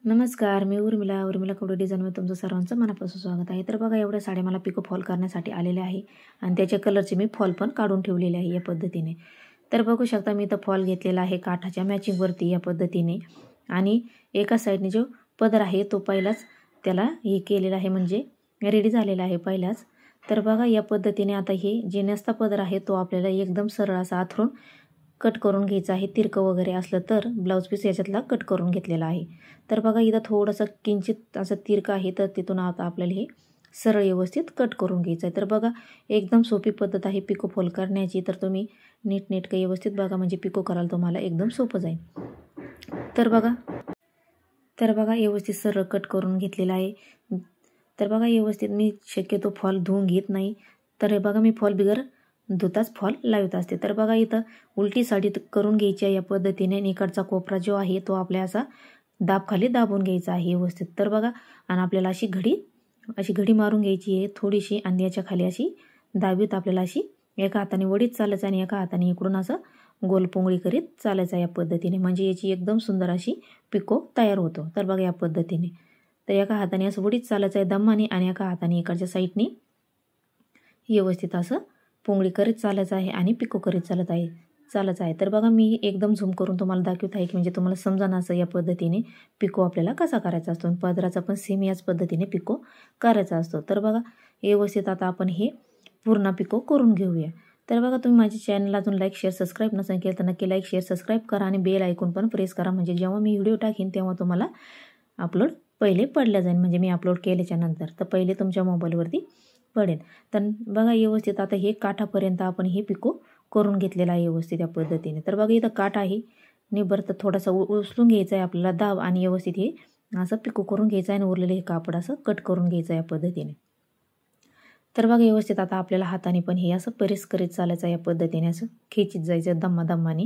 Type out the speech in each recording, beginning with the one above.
नमस्कार, मी उर्मिला कपडे डिझाईनमध्ये तुमचं सर्वांचं मनापासून स्वागत आहे. तर बघा, एवढ्या साड्या मला पिको फॉल करण्यासाठी आलेल्या आहे आणि त्याच्या कलरचे मी फॉल पण काढून ठेवलेले आहे या पद्धतीने. तर बघू शकता, मी इथं फॉल घेतलेला आहे काठाच्या मॅचिंगवरती या पद्धतीने. आणि एका साईडने जो पदर आहे तो पहिलाच त्याला हे केलेला आहे, म्हणजे रेडी झालेला आहे पहिलाच. तर बघा, या पद्धतीने आता हे जे नसता पदर आहे तो आपल्याला एकदम सरळ असा आथरून कट करून घ्यायचं आहे. तिरकं वगैरे असलं तर ब्लाऊज पीस याच्यातला कट करून घेतलेला आहे. तर बघा, इथं थोडंसं किंचित असं तिरकं आहे, तर तिथून आता आपल्याला हे सरळ व्यवस्थित कट करून घ्यायचं आहे. तर बघा, एकदम सोपी पद्धत आहे पिको फॉल करण्याची. तर तुम्ही नीटनेटकं व्यवस्थित बघा, म्हणजे पिको करायला तुम्हाला एकदम सोपं जाईल. तर बघा व्यवस्थित सरळ कट करून घेतलेला आहे. तर बघा, व्यवस्थित मी शक्यतो फॉल धुवून घेत नाही. तर हे बघा, मी फॉल बिगर धुताच फॉल लावत असते. तर बघा, इथं उलटी साडी करून घ्यायची आहे या पद्धतीने. इकडचा कोपरा जो आहे तो आपल्या असा खाली दाबून घ्यायचा आहे व्यवस्थित. तर बघा, आणि आपल्याला अशी घडी मारून घ्यायची आहे थोडीशी, आणि याच्या खाली अशी दाबीत आपल्याला अशी एका हाताने वडीत चालायचं आणि एका हाताने इकडून असं गोलपोंगळी करीत चालायचं या पद्धतीने. म्हणजे याची एकदम सुंदर अशी पिको तयार होतो. तर बघा, या पद्धतीने तर एका हाताने असं वडीत चालायचं आहे दमाने, आणि एका हाताने इकडच्या साईडने व्यवस्थित असं पोंगळी करीत चालायचं आहे आणि पिको करीत चालत आहे. तर बघा, मी एकदम झूम करून तुम्हाला दाखवत आहे की म्हणजे तुम्हाला समजा असं या पद्धतीने पिको आपल्याला कसा करायचा असतो. पदराचा पण सेम याच पद्धतीने पिको करायचा असतो. तर बघा, व्यवस्थित आता आपण हे पूर्ण पिको करून घेऊया. तर बघा, तुम्ही माझ्या चॅनलला अजून लाईक शेअर सबस्क्राईब नसेल केलं तर नक्की लाईक शेअर सबस्क्राईब करा आणि बेल आयकॉन पण प्रेस करा, म्हणजे जेव्हा मी व्हिडिओ टाकीन तेव्हा तुम्हाला अपलोड पहिले पडल्या जाईल. म्हणजे मी अपलोड केल्याच्या नंतर तर पहिले तुमच्या मोबाईलवरती पडेल. तर बघा, व्यवस्थित आता हे काठापर्यंत आपण हे पिको करून घेतलेला आहे व्यवस्थित या पद्धतीने. तर बघा, इथं काठ आहे निबर, तर थोडासा उचलून घ्यायचा आहे आपल्याला दाब, आणि व्यवस्थित हे असं पिको करून घ्यायचं आहे आणि उरलेलं हे कापड असं कट करून घ्यायचं या पद्धतीने. तर बघा, व्यवस्थित आता आपल्याला हाताने पण हे असं प्रेस करीत चालायचं या पद्धतीने, असं खेचीत जायचं दम्माने.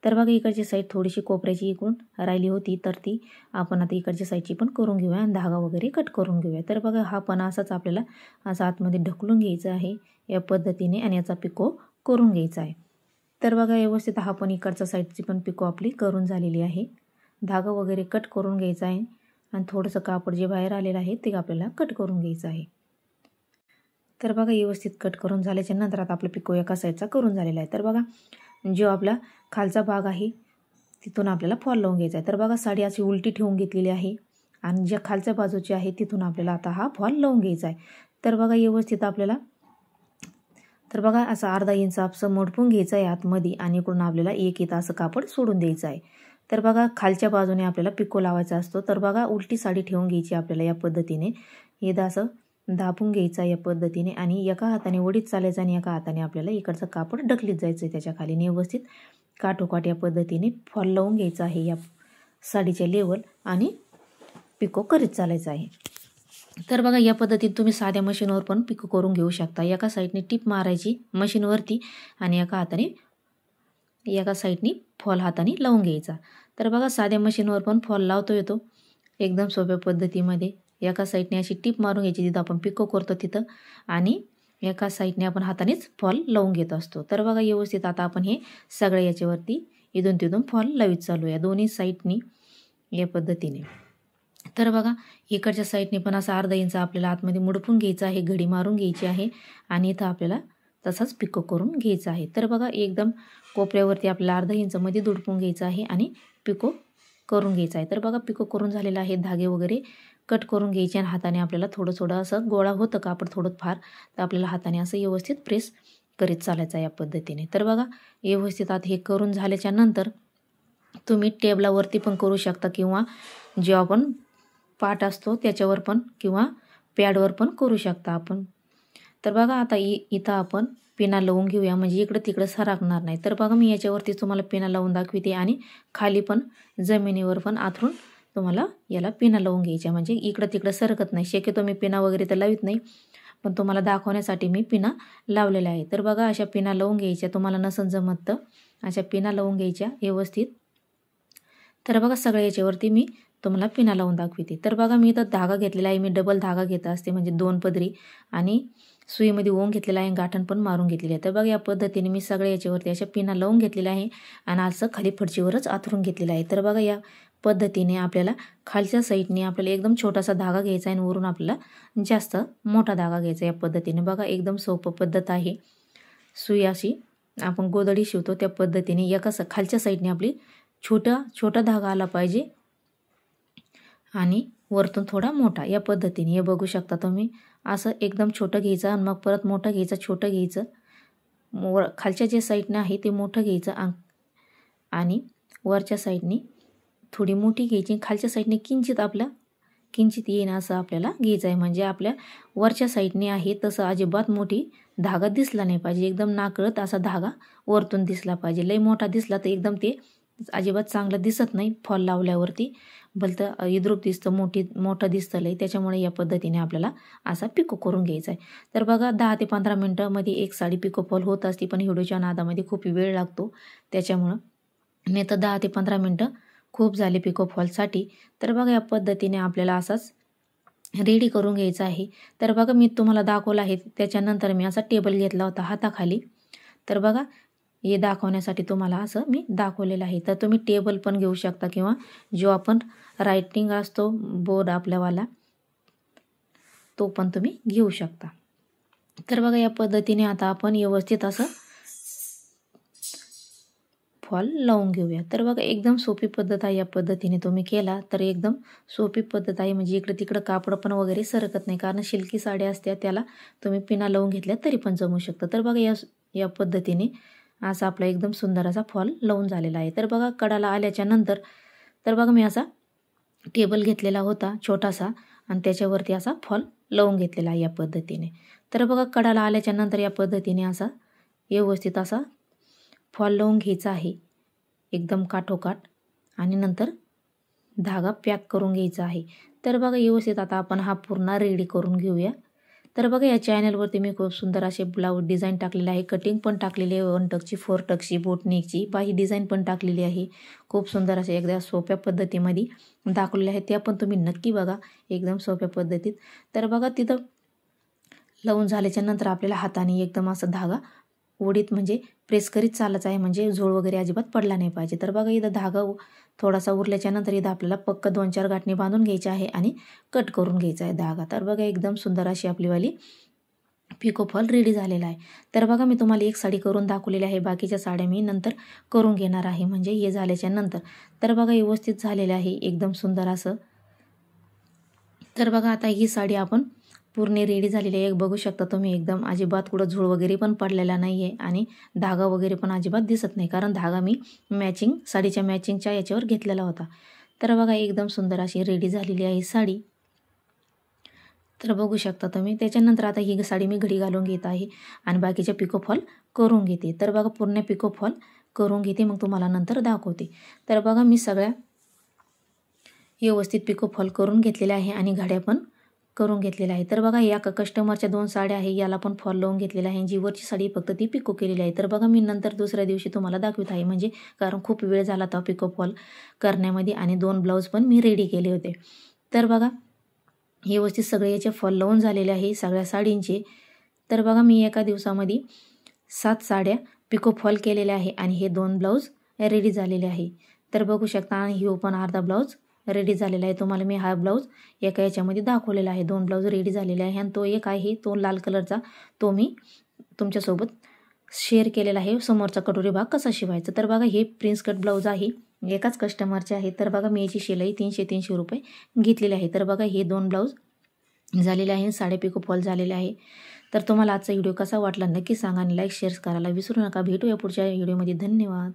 तर बघा, इकडची साईड थोडीशी कोपऱ्याची इकडून राहिली होती, तर ती आपण आता इकडच्या साईडची पण करून घेऊया आणि धागा वगैरे कट करून घेऊया. तर बघा, हा पण असाच आपल्याला असं आतमध्ये ढकलून घ्यायचं आहे या पद्धतीने आणि याचा पिको करून घ्यायचा आहे. तर बघा, व्यवस्थित हा पण इकडच्या साईडची पण पिको आपली करून झालेली आहे. धागा वगैरे कट करून घ्यायचा आहे आणि थोडंसं कापड जे बाहेर आलेलं आहे ते आपल्याला कट करून घ्यायचं आहे. तर बघा, व्यवस्थित कट करून झाल्याच्या नंतर आता आपला पिको एका साईडचा करून झालेला आहे. तर बघा, जो आपला खालचा भाग आहे तिथून आपल्याला फॉल लावून घ्यायचा आहे. तर बघा, साडी अशी उलटी ठेवून घेतलेली आहे आणि ज्या खालच्या बाजूची आहे तिथून आपल्याला आता हा फॉल लावून घ्यायचा आहे. तर बघा, व्यवस्थित आपल्याला तर बघा, असं अर्धा इंच असं मोडपून घ्यायचं आहे आतमध्ये, आणि इकडून आपल्याला 1 इंच असं कापड सोडून द्यायचं आहे. तर बघा, खालच्या बाजूने आपल्याला पिको लावायचा असतो. तर बघा, उलटी साडी ठेवून घ्यायची आपल्याला या पद्धतीने. हे असं दाबून घ्यायचा या पद्धतीने, आणि एका हाताने वडीत चालायचं आणि एका हाताने आपल्याला इकडचं कापड ढकलीत जायचं आहे त्याच्या खाली. व्यवस्थित काठोकाठ या पद्धतीने फॉल लावून घ्यायचा आहे या साडीच्या लेवल, आणि पिको करीत चालायचं आहे. तर बघा, या पद्धतीने तुम्ही साध्या मशीनवर पण पिको करून घेऊ शकता. एका साईडने टिप मारायची मशीनवरती आणि एका साईडने फॉल हाताने लावून घ्यायचा. तर बघा, साध्या मशीनवर पण फॉल लावता येतो एकदम सोप्या पद्धतीमध्ये. एका साईडने अशी टिप मारून घ्यायची जिथं आपण पिको करतो तिथं, आणि एका साईडने आपण हातानेच फॉल लावून घेत असतो. तर बघा, व्यवस्थित आता आपण हे सगळ्या याच्यावरती इथून तिथून फॉल लावित चालू आहे दोन्ही साईडनी या पद्धतीने. तर बघा, इकडच्या साईडने पण असं अर्धा इंच आपल्याला आतमध्ये मुडपून घ्यायचं आहे, घडी मारून घ्यायची आहे, आणि इथं आपल्याला तसाच पिको करून घ्यायचा आहे. तर बघा, एकदम कोपऱ्यावरती आपल्याला अर्धा इंचमध्ये दुडपून घ्यायचं आहे आणि पिको करून घ्यायचा आहे. तर बघा, पिको करून झालेला आहे. धागे वगैरे कट करून घ्यायचे आणि हाताने आपल्याला थोडं असं गोळा होतं कापड थोडं फार, तर आपल्याला हाताने असं व्यवस्थित प्रेस करीत चालायचं या पद्धतीने. तर बघा, व्यवस्थित आता हे करून झाल्याच्या नंतर तुम्ही टेबलावरती पण करू शकता, किंवा जे आपण पाट असतो त्याच्यावर पण, किंवा पॅडवर पण करू शकता आपण. तर बघा, आता इथं आपण पिना लावून घेऊया, म्हणजे इकडं तिकडं सरकणार नाही. तर बघा, मी याच्यावरती तुम्हाला पिना लावून दाखवते, आणि खाली पण जमिनीवर पण आथरून तुम्हाला याला पिना लावून घ्यायच्या, म्हणजे इकडं तिकडं सरकत नाही. शक्यतो मी पिना वगैरे तर लावित नाही, पण तुम्हाला दाखवण्यासाठी मी पिना लावलेल्या आहे. तर बघा, अशा पिना लावून घ्यायच्या. तुम्हाला नसन जमत तर अशा पिना लावून घ्यायच्या व्यवस्थित. तर बघा, सगळ्या याच्यावरती मी तुम्हाला पिना लावून दाखवते. तर बघा, मी इथं धागा घेतलेला आहे. मी डबल धागा घेत असते, म्हणजे 2 पदरी, आणि सुईमध्ये ओंग घेतलेला आहे, गाठण पण मारून घेतलेली आहे. तर बघा, या पद्धतीने मी सगळ्या याच्यावरती अशा पिना लावून घेतलेल्या आहे आणि असं खाली फडशीवरच आथरून घेतलेलं आहे. तर बघा, या पद्धतीने आपल्याला खालच्या साईडने आपल्याला एकदम छोटासा धागा घ्यायचा आहे आणि वरून आपल्याला जास्त मोठा धागा घ्यायचा या पद्धतीने. बघा एकदम सोपं पद्धत आहे. सुई अशी आपण गोधडी शिवतो त्या पद्धतीने एका खालच्या साईडने आपली छोटा धागा आला पाहिजे आणि वरतून थोडा मोठा या पद्धतीने. हे बघू शकता तुम्ही. असं एकदम छोटं घ्यायचं आणि मग परत मोठं घ्यायचं, छोटं घ्यायचं. खालच्या जे साईडने आहे ते मोठं घ्यायचं आणि वरच्या साईडने थोडी मोठी घ्यायची. खालच्या साईडने किंचित येईन असं आपल्याला घ्यायचं आहे. म्हणजे आपल्या वरच्या साईडने आहे तसं अजिबात मोठी धागा दिसला नाही पाहिजे. एकदम नाकळत असा धागा वरतून दिसला पाहिजे. लई मोठा दिसला तर एकदम ते अजिबात चांगलं दिसत नाही. फॉल लावल्यावरती भलतं इद्रूप दिसतं, मोठं दिसतं लई. त्याच्यामुळे या पद्धतीने आपल्याला असा पिको करून घ्यायचा आहे. तर बघा 10 ते 15 मिनटामध्ये एक साडी पिको फॉल होत असते, पण व्हिडिओच्या नादामध्ये खूप वेळ लागतो त्याच्यामुळं. नाही तर 10 ते 15 मिनटं खूप झाले पिको फॉलसाठी. तर बघा या पद्धतीने आपल्याला असाच रेडी करून घ्यायचा आहे. तर बघा मी तुम्हाला दाखवलं आहे. त्याच्यानंतर मी असा टेबल घेतला होता हाताखाली. तर बघा हे दाखवण्यासाठी तुम्हाला असं मी दाखवलेलं आहे. तर तुम्ही टेबल पण घेऊ शकता किंवा जो आपण रायटिंग असतो बोर्ड आपल्यावाला तो पण तुम्ही घेऊ शकता. तर बघा या पद्धतीने आता आपण व्यवस्थित असं फॉल लावून घेऊया. तर बघा एकदम सोपी पद्धत आहे. या पद्धतीने तुम्ही केला तर एकदम सोपी पद्धत आहे. म्हणजे इकडे तिकडं कापड पण वगैरे सरकत नाही, कारण सिल्की साड्या असत्या त्याला तुम्ही पिना लावून घेतल्या तरी पण जमू शकतं. तर बघा या पद्धतीने असा आपला एकदम सुंदर असा फॉल लावून झालेला आहे. तर बघा कडाला आल्याच्या नंतर तर बघा मी असा टेबल घेतलेला होता छोटासा आणि त्याच्यावरती असा फॉल लावून घेतलेला आहे या पद्धतीने. तर बघा कडाला आल्याच्या नंतर या पद्धतीने असा व्यवस्थित असा फॉल लावून घ्यायचा आहे एकदम काठोकाठ आणि नंतर धागा पॅक करून घ्यायचा आहे. तर बघा व्यवस्थित आता आपण हा पूर्ण रेडी करून घेऊया. तर बघा या चॅनलवरती मी खूप सुंदर असे ब्लाऊज डिझाईन टाकलेले आहे, कटिंग पण टाकलेली आहे, 1 टक्सची 4 टक्सची बोटनेकची बाही डिझाईन पण टाकलेली आहे. खूप सुंदर असे एकदा सोप्या पद्धतीमध्ये दाखवलेले आहे. त्या पण तुम्ही नक्की बघा एकदम सोप्या पद्धतीत. तर बघा तिथं लावून झाल्याच्या नंतर आपल्याला हाताने एकदम असा धागा ओढीत म्हणजे प्रेस करीत चालायचं आहे, म्हणजे झोळ वगैरे अजिबात पडला नाही पाहिजे. तर बघा इथं धागा थोडासा उरल्याच्या नंतर इथं आपल्याला पक्क 2-4 गाठणी बांधून घ्यायची आहे आणि कट करून घ्यायचा आहे धागा. तर बघा एकदम सुंदर अशी आपलीवाली पिको फॉल रेडी झालेला आहे. तर बघा मी तुम्हाला एक साडी करून दाखवलेली आहे, बाकीच्या साड्या मी नंतर करून घेणार आहे म्हणजे हे झाल्याच्या नंतर. तर बघा व्यवस्थित झालेलं आहे एकदम सुंदर असं. तर बघा आता ही साडी आपण पूर्ण रेडी झालेली आहे. बघू शकता तुम्ही एकदम अजिबात कुठं झूळ वगैरे पण पडलेला नाही आहे आणि धागा वगैरे पण अजिबात दिसत नाही, कारण धागा मी साडीच्या मॅचिंगच्या याच्यावर घेतलेला होता. तर बघा एकदम सुंदर अशी रेडी झालेली आहे साडी. तर बघू शकता तुम्ही. त्याच्यानंतर आता ही साडी मी घडी घालून घेत आहे आणि बाकीच्या पिको फॉल करून घेते. तर बघा पूर्ण पिको फॉल करून घेते, मग तुम्हाला नंतर दाखवते. तर बघा मी सगळ्या व्यवस्थित पिको फॉल करून घेतलेल्या आहे आणि घड्या पण करून घेतलेला आहे. तर बघा या कस्टमरच्या 2 साड्या आहे, याला पण फॉल लावून घेतलेला आहे. जी वरची साडी फक्त ती पिको केलेली आहे. तर बघा मी नंतर दुसऱ्या दिवशी तुम्हाला दाखवत आहे, म्हणजे कारण खूप वेळ झाला होता पिको फॉल करण्यामध्ये आणि 2 ब्लाऊज पण मी रेडी केले होते. तर बघा व्यवस्थित सगळे याचे फॉल लावून झालेले आहे सगळ्या साडींचे. तर बघा मी एका दिवसामध्ये 7 साड्या पिको फॉल केलेल्या आहे आणि हे 2 ब्लाऊज रेडी झालेले आहे. तर बघू शकता आणि ही पण अर्धा ब्लाऊज रेडी झालेला आहे. तुम्हाला मी हा ब्लाऊज एका याच्यामध्ये दाखवलेला आहे. 2 ब्लाऊज रेडी झालेले आहे आणि तो एक आहे तो लाल कलरचा, तो मी तुमच्यासोबत शेअर केलेला आहे, समोरचा कटोरी भाग कसा शिवायचा. तर बघा हे प्रिन्स कट ब्लाऊज आहे, एकाच कस्टमरचे आहे. तर बघा मी याची शिलाई 300 रुपये घेतलेली आहे. तर बघा हे 2 ब्लाऊज झालेले आहे, साडे पिको फॉल झालेले आहे. तर तुम्हाला आजचा व्हिडिओ कसा वाटला नक्की सांगा आणि लाईक शेअर करायला विसरू नका. भेटूया पुढच्या व्हिडिओमध्ये. धन्यवाद.